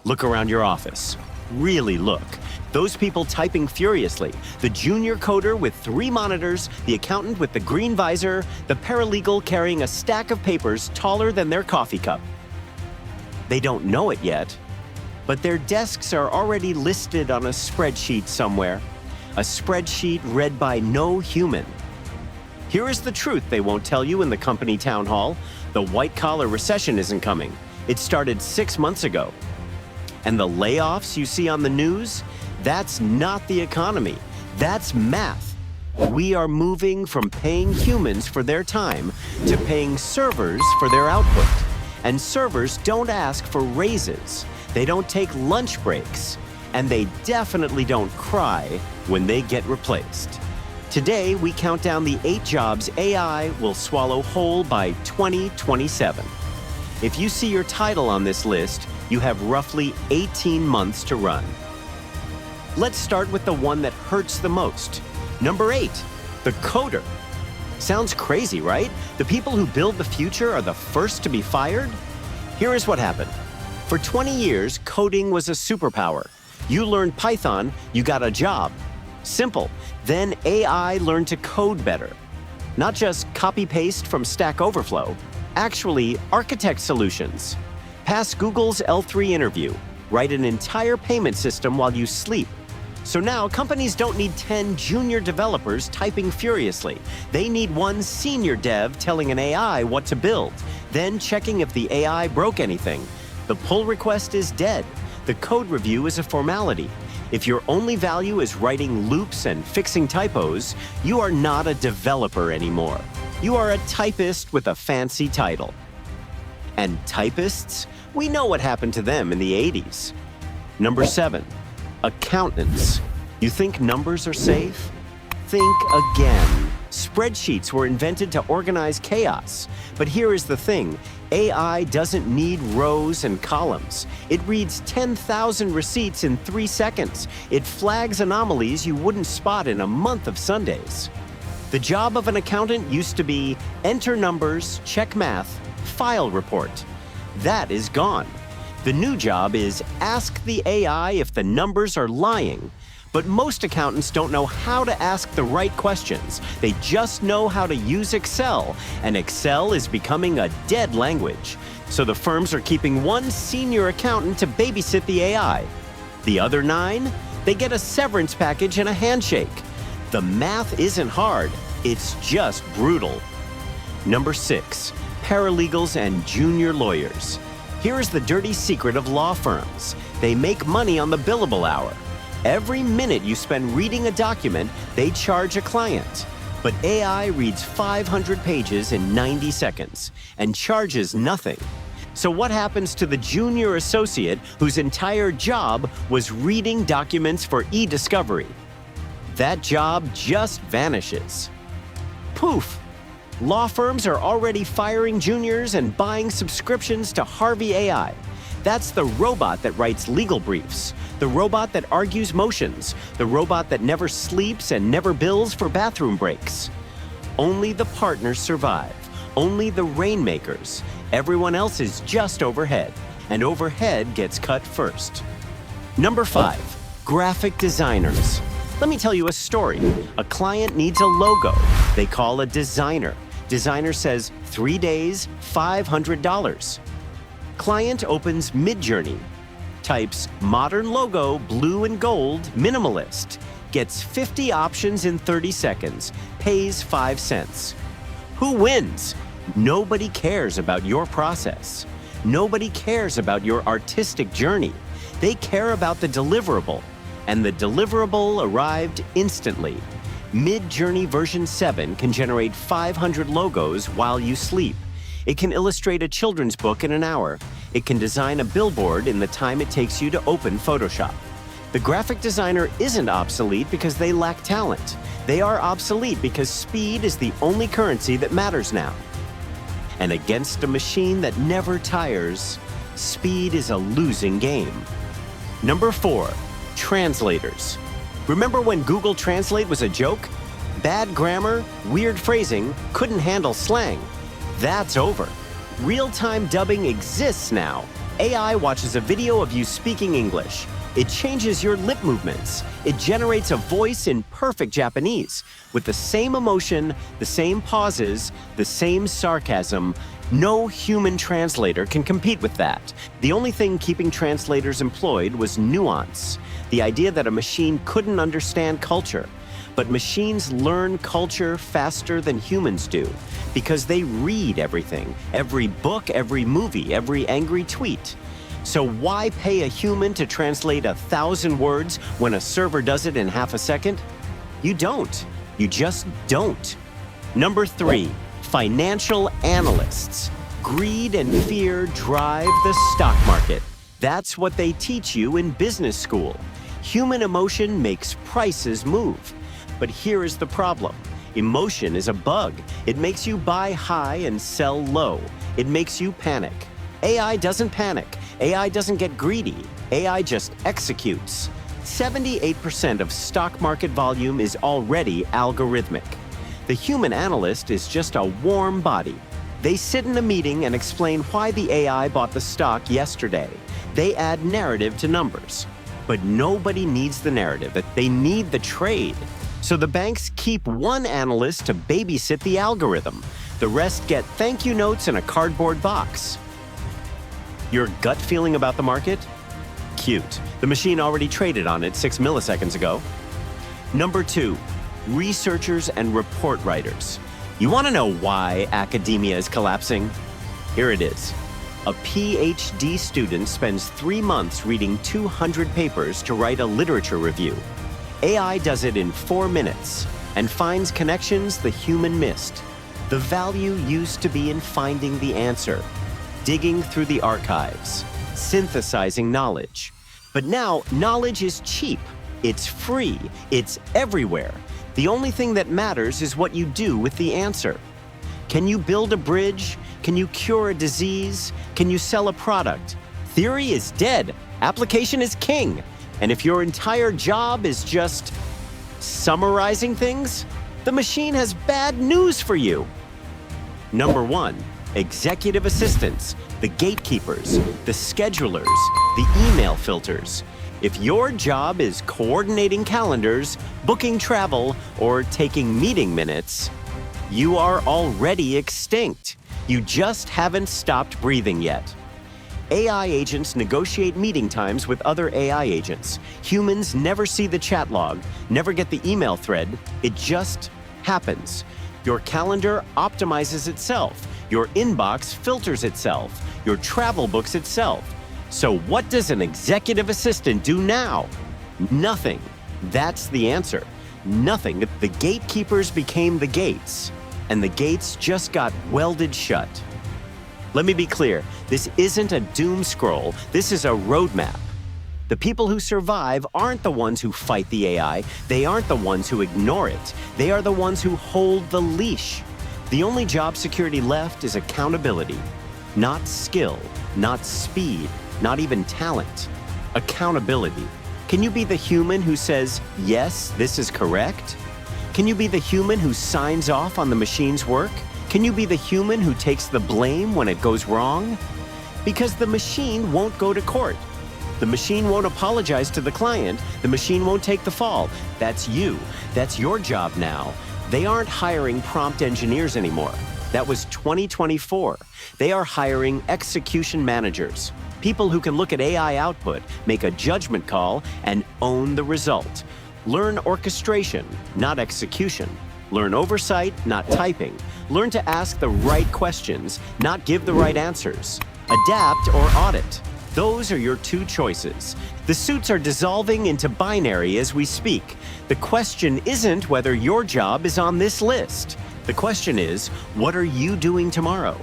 Look around your office. Really look. Those people typing furiously, the junior coder with 3 monitors, the accountant with the green visor, the paralegal carrying a stack of papers taller than their coffee cup. They don't know it yet, but their desks are already listed on a spreadsheet somewhere. A spreadsheet read by no human. Here is the truth they won't tell you in the company town hall. The white-collar recession isn't coming. It started 6 months ago. And the layoffs you see on the news? That's not the economy. That's math. We are moving from paying humans for their time to paying servers for their output. And servers don't ask for raises. They don't take lunch breaks. And they definitely don't cry when they get replaced. Today, we count down the 8 jobs AI will swallow whole by 2027. If you see your title on this list, you have roughly 18 months to run. Let's start with the one that hurts the most. Number 8, the coder. Sounds crazy, right? The people who build the future are the first to be fired? Here is what happened. For 20 years, coding was a superpower. You learned Python, you got a job. Simple. Then AI learned to code better. Not just copy-paste from Stack Overflow, actually architect solutions. Pass Google's L3 interview. Write an entire payment system while you sleep. So now companies don't need 10 junior developers typing furiously. They need one senior dev telling an AI what to build, then checking if the AI broke anything. The pull request is dead. The code review is a formality. If your only value is writing loops and fixing typos, you are not a developer anymore. You are a typist with a fancy title. And typists? We know what happened to them in the 80s. Number 7, accountants. You think numbers are safe? Think again. Spreadsheets were invented to organize chaos. But here is the thing. AI doesn't need rows and columns. It reads 10,000 receipts in 3 seconds. It flags anomalies you wouldn't spot in a month of Sundays. The job of an accountant used to be enter numbers, check math, file report. That is gone. The new job is ask the AI if the numbers are lying. But most accountants don't know how to ask the right questions. They just know how to use Excel, and Excel is becoming a dead language. So the firms are keeping one senior accountant to babysit the AI. The other 9, they get a severance package and a handshake. The math isn't hard, it's just brutal. Number 6, paralegals and junior lawyers. Here is the dirty secret of law firms. They make money on the billable hour. Every minute you spend reading a document, they charge a client. But AI reads 500 pages in 90 seconds and charges nothing. So what happens to the junior associate whose entire job was reading documents for e-discovery? That job just vanishes. Poof! Law firms are already firing juniors and buying subscriptions to Harvey AI. That's the robot that writes legal briefs, the robot that argues motions, the robot that never sleeps and never bills for bathroom breaks. Only the partners survive, only the rainmakers. Everyone else is just overhead, and overhead gets cut first. Number 5, graphic designers. Let me tell you a story. A client needs a logo. They call a designer. Designer says 3 days, $500. Client opens Midjourney, types modern logo, blue and gold, minimalist, gets 50 options in 30 seconds, pays 5 cents. Who wins? Nobody cares about your process. Nobody cares about your artistic journey. They care about the deliverable, and the deliverable arrived instantly. Midjourney version 7 can generate 500 logos while you sleep. It can illustrate a children's book in an hour. It can design a billboard in the time it takes you to open Photoshop. The graphic designer isn't obsolete because they lack talent. They are obsolete because speed is the only currency that matters now. And against a machine that never tires, speed is a losing game. Number 4, translators. Remember when Google Translate was a joke? Bad grammar, weird phrasing, couldn't handle slang. That's over. Real-time dubbing exists now. AI watches a video of you speaking English. It changes your lip movements. It generates a voice in perfect Japanese with the same emotion, the same pauses, the same sarcasm. No human translator can compete with that. The only thing keeping translators employed was nuance, the idea that a machine couldn't understand culture. But machines learn culture faster than humans do because they read everything, every book, every movie, every angry tweet. So why pay a human to translate 1,000 words when a server does it in half a second? You don't. You just don't. Number 3, financial analysts. Greed and fear drive the stock market. That's what they teach you in business school. Human emotion makes prices move. But here is the problem. Emotion is a bug. It makes you buy high and sell low. It makes you panic. AI doesn't panic. AI doesn't get greedy. AI just executes. 78% of stock market volume is already algorithmic. The human analyst is just a warm body. They sit in a meeting and explain why the AI bought the stock yesterday. They add narrative to numbers. But nobody needs the narrative. They need the trade. So the banks keep one analyst to babysit the algorithm. The rest get thank you notes in a cardboard box. Your gut feeling about the market? Cute. The machine already traded on it 6 milliseconds ago. Number 2, researchers and report writers. You want to know why academia is collapsing? Here it is. A PhD student spends 3 months reading 200 papers to write a literature review. AI does it in 4 minutes and finds connections the human missed. The value used to be in finding the answer, digging through the archives, synthesizing knowledge. But now, knowledge is cheap, it's free, it's everywhere. The only thing that matters is what you do with the answer. Can you build a bridge? Can you cure a disease? Can you sell a product? Theory is dead, application is king. And if your entire job is just summarizing things, the machine has bad news for you. Number 1, executive assistants, the gatekeepers, the schedulers, the email filters. If your job is coordinating calendars, booking travel, or taking meeting minutes, you are already extinct. You just haven't stopped breathing yet. AI agents negotiate meeting times with other AI agents. Humans never see the chat log, never get the email thread. It just happens. Your calendar optimizes itself. Your inbox filters itself. Your travel books itself. So what does an executive assistant do now? Nothing. That's the answer. Nothing. The gatekeepers became the gates, and the gates just got welded shut. Let me be clear, this isn't a doom scroll, this is a roadmap. The people who survive aren't the ones who fight the AI, they aren't the ones who ignore it, they are the ones who hold the leash. The only job security left is accountability. Not skill, not speed, not even talent. Accountability. Can you be the human who says, yes, this is correct? Can you be the human who signs off on the machine's work? Can you be the human who takes the blame when it goes wrong? Because the machine won't go to court. The machine won't apologize to the client. The machine won't take the fall. That's you. That's your job now. They aren't hiring prompt engineers anymore. That was 2024. They are hiring execution managers. People who can look at AI output, make a judgment call, and own the result. Learn orchestration, not execution. Learn oversight, not typing. Learn to ask the right questions, not give the right answers. Adapt or audit. Those are your 2 choices. The suits are dissolving into binary as we speak. The question isn't whether your job is on this list. The question is, what are you doing tomorrow?